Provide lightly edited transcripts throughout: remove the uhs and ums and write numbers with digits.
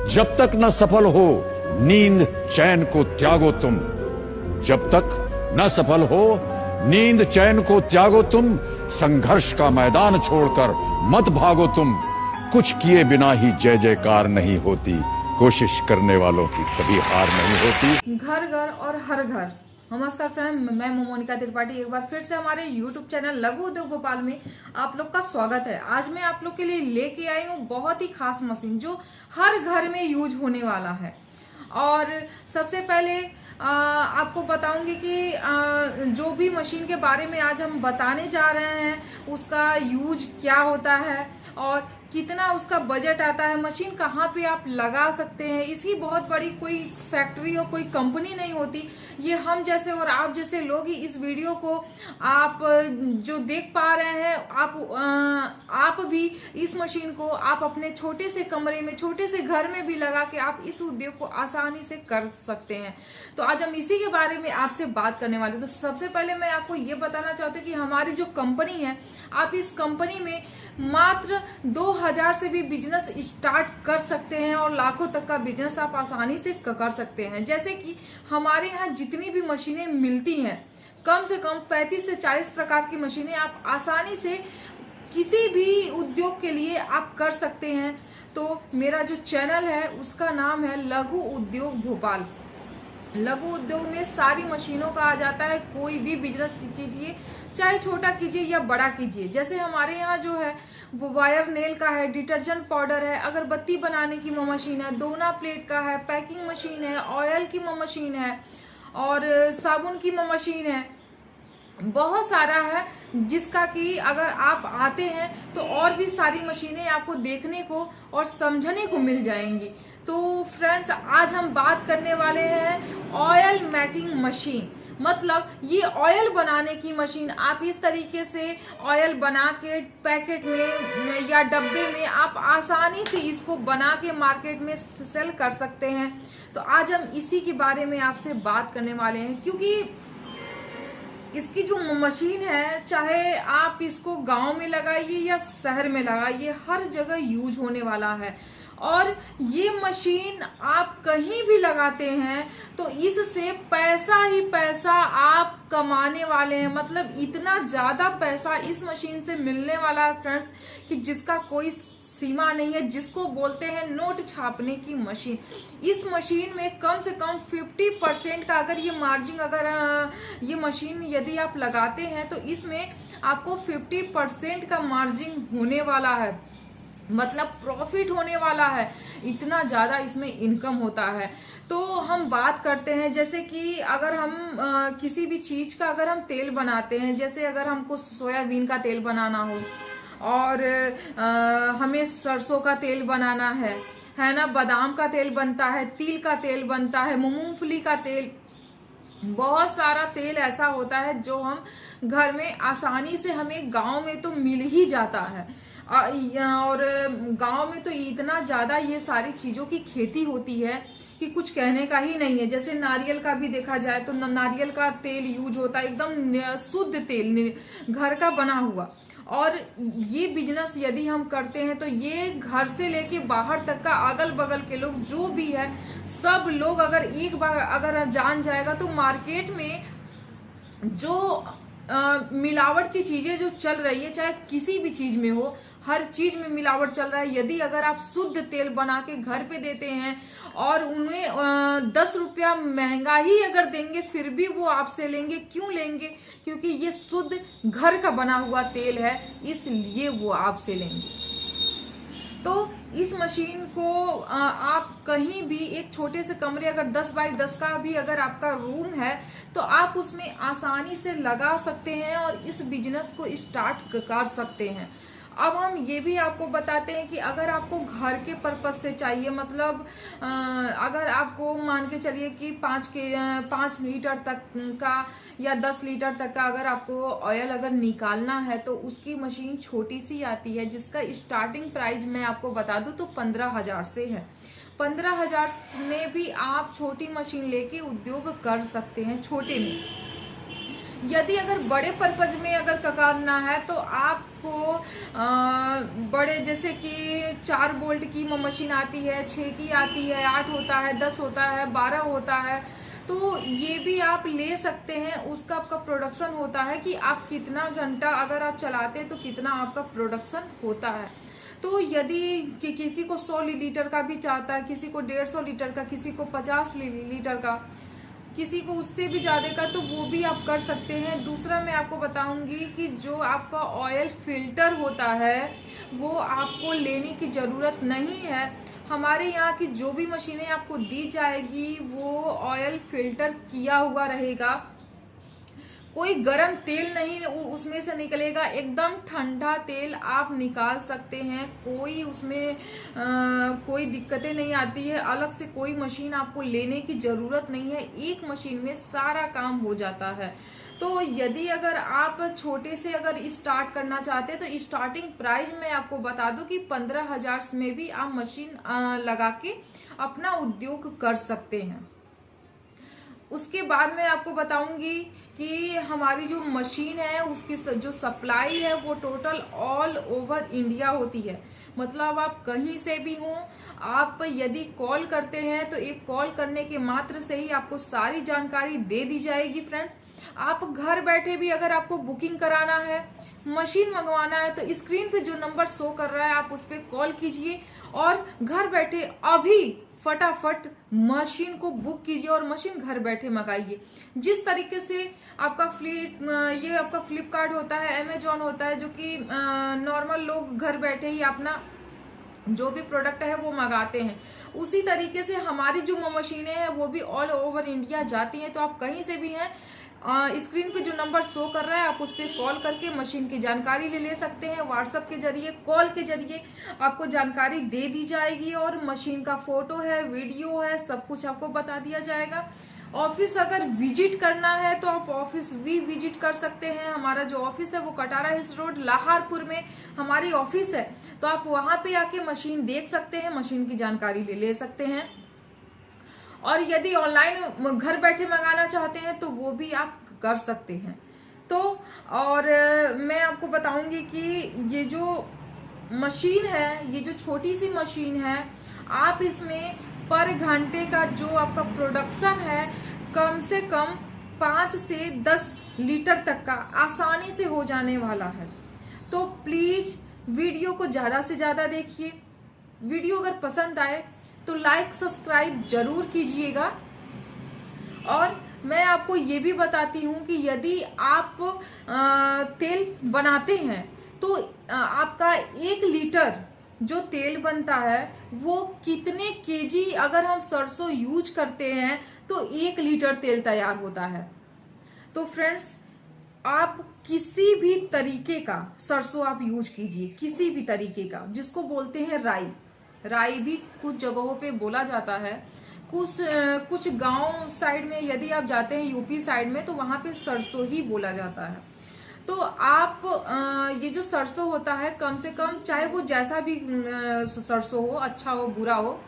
जब तक न सफल हो नींद चैन को त्यागो तुम, जब तक न सफल हो नींद चैन को त्यागो तुम, संघर्ष का मैदान छोड़कर मत भागो तुम, कुछ किए बिना ही जय जयकार नहीं होती, कोशिश करने वालों की कभी हार नहीं होती। घर घर और हर घर। नमस्कार फ्रेंड, मैं मोनिका त्रिपाठी एक बार फिर से हमारे YouTube चैनल लघु उद्योग भोपाल में आप लोग का स्वागत है। आज मैं आप लोग के लिए लेके आई हूँ बहुत ही खास मशीन जो हर घर में यूज होने वाला है। और सबसे पहले आपको बताऊंगी कि जो भी मशीन के बारे में आज हम बताने जा रहे हैं उसका यूज क्या होता है और कितना उसका बजट आता है, मशीन कहाँ पे आप लगा सकते हैं। इसकी बहुत बड़ी कोई फैक्ट्री और कोई कंपनी नहीं होती। ये हम जैसे और आप जैसे लोग ही इस वीडियो को आप जो देख पा रहे हैं, आप भी इस मशीन को आप अपने छोटे से कमरे में, छोटे से घर में भी लगा के आप इस उद्योग को आसानी से कर सकते हैं। तो आज हम इसी के बारे में आपसे बात करने वाले। तो सबसे पहले मैं आपको ये बताना चाहती हूँ कि हमारी जो कंपनी है, आप इस कंपनी में मात्र 2000 से भी बिजनेस स्टार्ट कर सकते हैं और लाखों तक का बिजनेस आप आसानी से कर सकते हैं। जैसे कि हमारे यहाँ जितनी भी मशीनें मिलती हैं, कम से कम 35 से 40 प्रकार की मशीनें आप आसानी से किसी भी उद्योग के लिए आप कर सकते हैं। तो मेरा जो चैनल है उसका नाम है लघु उद्योग भोपाल। लघु उद्योग में सारी मशीनों का आ जाता है। कोई भी बिजनेस कीजिए, चाहे छोटा कीजिए या बड़ा कीजिए। जैसे हमारे यहाँ जो है वो वायर नेल का है, डिटर्जेंट पाउडर है, अगरबत्ती बनाने की मशीन है, दोना प्लेट का है, पैकिंग मशीन है, ऑयल की मशीन है और साबुन की मशीन है। बहुत सारा है जिसका कि अगर आप आते हैं तो और भी सारी मशीनें आपको देखने को और समझने को मिल जाएंगी। तो फ्रेंड्स, आज हम बात करने वाले हैं ऑयल मेकिंग मशीन। मतलब ये ऑयल बनाने की मशीन। आप इस तरीके से ऑयल बना के पैकेट में या डब्बे में आप आसानी से इसको बना के मार्केट में सेल कर सकते हैं। तो आज हम इसी के बारे में आपसे बात करने वाले हैं, क्योंकि इसकी जो मशीन है, चाहे आप इसको गांव में लगाइए या शहर में लगाइए, हर जगह यूज होने वाला है। और ये मशीन आप कहीं भी लगाते हैं तो इससे पैसा ही पैसा आप कमाने वाले हैं। मतलब इतना ज्यादा पैसा इस मशीन से मिलने वाला है फ्रेंड्स कि जिसका कोई सीमा नहीं है, जिसको बोलते हैं नोट छापने की मशीन। इस मशीन में कम से कम 50% का अगर ये मार्जिन, अगर ये मशीन यदि आप लगाते हैं तो इसमें आपको 50% का मार्जिन होने वाला है। मतलब प्रॉफिट होने वाला है। इतना ज्यादा इसमें इनकम होता है। तो हम बात करते हैं, जैसे कि अगर हम किसी भी चीज का अगर हम तेल बनाते हैं, जैसे अगर हमको सोयाबीन का तेल बनाना हो और हमें सरसों का तेल बनाना है ना, बादाम का तेल बनता है, तिल का तेल बनता है, मूंगफली का तेल, बहुत सारा तेल ऐसा होता है जो हम घर में आसानी से, हमें गांव में तो मिल ही जाता है। और गांव में तो इतना ज्यादा ये सारी चीजों की खेती होती है कि कुछ कहने का ही नहीं है। जैसे नारियल का भी देखा जाए तो नारियल का तेल यूज होता है, एकदम शुद्ध तेल, घर का बना हुआ। और ये बिजनेस यदि हम करते हैं तो ये घर से लेके बाहर तक का, अगल बगल के लोग जो भी है, सब लोग अगर एक बार अगर जान जाएगा तो मार्केट में जो मिलावट की चीजें जो चल रही है, चाहे किसी भी चीज में हो, हर चीज में मिलावट चल रहा है। यदि अगर आप शुद्ध तेल बना के घर पे देते हैं और उन्हें 10 रुपया महंगा ही अगर देंगे, फिर भी वो आपसे लेंगे। क्यों लेंगे? क्योंकि ये शुद्ध घर का बना हुआ तेल है, इसलिए वो आपसे लेंगे। तो इस मशीन को आप कहीं भी, एक छोटे से कमरे, अगर 10 बाई 10 का भी अगर आपका रूम है तो आप उसमें आसानी से लगा सकते हैं और इस बिजनेस को स्टार्ट कर सकते हैं। अब हम ये भी आपको बताते हैं कि अगर आपको घर के पर्पज से चाहिए, मतलब अगर आपको मान के चलिए कि 5 लीटर तक का या 10 लीटर तक का अगर आपको ऑयल अगर निकालना है तो उसकी मशीन छोटी सी आती है, जिसका स्टार्टिंग प्राइस मैं आपको बता दूं तो 15,000 से है। 15,000 में भी आप छोटी मशीन लेके उद्योग कर सकते हैं, छोटे में। यदि अगर बड़े पर्पज में अगर करना है तो आपको बड़े, जैसे कि 4 बोल्ट की मशीन आती है, 6 की आती है, 8 होता है, 10 होता है, 12 होता है, तो ये भी आप ले सकते हैं। उसका आपका प्रोडक्शन होता है कि आप कितना घंटा अगर आप चलाते हैं तो कितना आपका प्रोडक्शन होता है। तो यदि कि किसी को 100 लीटर का भी चाहता है, किसी को 150 लीटर का, किसी को 50 लीटर का, किसी को उससे भी ज्यादा का, तो वो भी आप कर सकते हैं। दूसरा मैं आपको बताऊंगी कि जो आपका ऑयल फिल्टर होता है वो आपको लेने की जरूरत नहीं है। हमारे यहाँ की जो भी मशीनें आपको दी जाएगी वो ऑयल फिल्टर किया हुआ रहेगा। कोई गरम तेल नहीं उसमें से निकलेगा, एकदम ठंडा तेल आप निकाल सकते हैं। कोई उसमें कोई दिक्कतें नहीं आती है। अलग से कोई मशीन आपको लेने की जरूरत नहीं है, एक मशीन में सारा काम हो जाता है। तो यदि अगर आप छोटे से अगर स्टार्ट करना चाहते हैं तो स्टार्टिंग प्राइस मैं आपको बता दूं कि 15,000 में भी आप मशीन लगा के अपना उद्योग कर सकते हैं। उसके बाद मैं आपको बताऊंगी कि हमारी जो मशीन है उसकी जो सप्लाई है वो टोटल ऑल ओवर इंडिया होती है। मतलब आप कहीं से भी हो, आप यदि कॉल करते हैं तो एक कॉल करने के मात्र से ही आपको सारी जानकारी दे दी जाएगी। फ्रेंड्स, आप घर बैठे भी अगर आपको बुकिंग कराना है, मशीन मंगवाना है, तो स्क्रीन पे जो नंबर शो कर रहा है आप उस पर कॉल कीजिए और घर बैठे अभी फटाफट मशीन को बुक कीजिए और मशीन घर बैठे मंगाइए। जिस तरीके से आपका ये आपका फ्लिपकार्ट होता है, अमेजॉन होता है, जो कि नॉर्मल लोग घर बैठे ही अपना जो भी प्रोडक्ट है वो मंगाते हैं, उसी तरीके से हमारी जो मशीनें हैं वो भी ऑल ओवर इंडिया जाती हैं। तो आप कहीं से भी हैं, स्क्रीन पे जो नंबर शो कर रहा है आप उस पर कॉल करके मशीन की जानकारी ले सकते हैं। व्हाट्सएप के जरिए, कॉल के जरिए आपको जानकारी दे दी जाएगी और मशीन का फोटो है, वीडियो है, सब कुछ आपको बता दिया जाएगा। ऑफिस अगर विजिट करना है तो आप ऑफिस भी विजिट कर सकते हैं। हमारा जो ऑफिस है वो कटारा हिल्स रोड लाहारपुर में हमारी ऑफिस है, तो आप वहां पे आके मशीन देख सकते हैं, मशीन की जानकारी ले सकते हैं। और यदि ऑनलाइन घर बैठे मंगाना चाहते हैं तो वो भी आप कर सकते हैं। तो और मैं आपको बताऊंगी कि ये जो मशीन है, ये जो छोटी सी मशीन है, आप इसमें पर घंटे का जो आपका प्रोडक्शन है कम से कम 5 से 10 लीटर तक का आसानी से हो जाने वाला है। तो प्लीज वीडियो को ज्यादा से ज्यादा देखिए। वीडियो अगर पसंद आए तो लाइक सब्सक्राइब जरूर कीजिएगा। और मैं आपको ये भी बताती हूँ कि यदि आप तेल बनाते हैं तो आपका 1 लीटर जो तेल बनता है वो कितने केजी अगर हम सरसों यूज करते हैं तो 1 लीटर तेल तैयार होता है। तो फ्रेंड्स, आप किसी भी तरीके का सरसों आप यूज कीजिए, किसी भी तरीके का, जिसको बोलते हैं राई भी कुछ जगहों पे बोला जाता है। कुछ गांव साइड में यदि आप जाते हैं यूपी साइड में तो वहां पे सरसों ही बोला जाता है। तो आप ये जो सरसों होता है कम से कम, चाहे वो जैसा भी सरसों हो, अच्छा हो बुरा हो,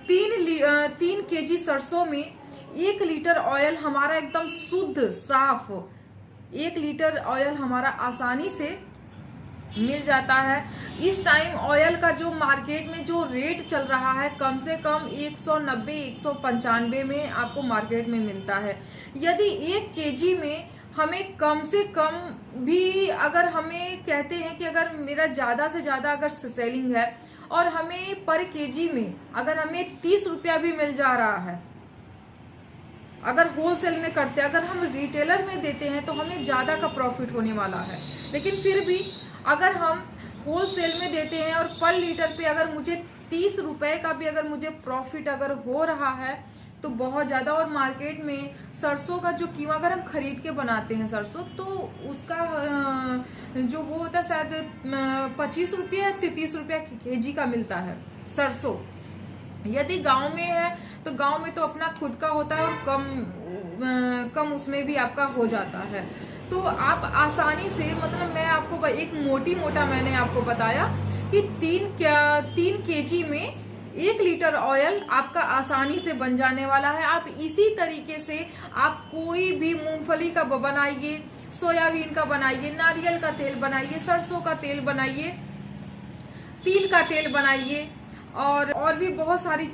3 केजी सरसों में 1 लीटर ऑयल हमारा एकदम शुद्ध साफ 1 लीटर ऑयल हमारा आसानी से मिल जाता है। इस टाइम ऑयल का जो मार्केट में जो रेट चल रहा है कम से कम 190-195 में आपको मार्केट में मिलता है। यदि 1 केजी में हमें कम से कम भी, अगर हमें कहते हैं कि अगर मेरा ज्यादा से ज्यादा अगर सेलिंग है और हमें पर केजी में अगर हमें 30 रुपया भी मिल जा रहा है, अगर होलसेल में करते हैं, अगर हम रिटेलर में देते हैं तो हमें ज्यादा का प्रॉफिट होने वाला है। लेकिन फिर भी अगर हम होलसेल में देते हैं और पर लीटर पे अगर मुझे 30 रुपए का भी अगर मुझे प्रॉफिट अगर हो रहा है तो बहुत ज्यादा। और मार्केट में सरसों का जो कीमा अगर हम खरीद के बनाते हैं सरसों, तो उसका जो वो होता है शायद 25 रुपया 30 रुपया केजी का मिलता है सरसों। यदि गांव में है तो गांव में तो अपना खुद का होता है और कम उसमें भी आपका हो जाता है। तो आप आसानी से, मतलब मैं आपको एक मोटा मैंने आपको बताया कि 3 केजी में 1 लीटर ऑयल आपका आसानी से बन जाने वाला है। आप इसी तरीके से आप कोई भी मूंगफली का बनाइए, सोयाबीन का बनाइए, नारियल का तेल बनाइए, सरसों का तेल बनाइए, तिल का तेल बनाइए, और भी बहुत सारी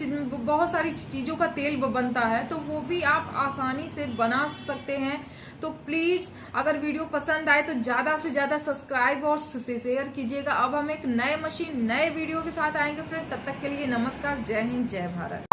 चीजों का तेल बनता है, तो वो भी आप आसानी से बना सकते हैं। तो प्लीज अगर वीडियो पसंद आए तो ज्यादा से ज्यादा सब्सक्राइब और शेयर कीजिएगा। अब हम एक नए वीडियो के साथ आएंगे फ्रेंड, तब तक के लिए नमस्कार, जय हिंद, जय भारत।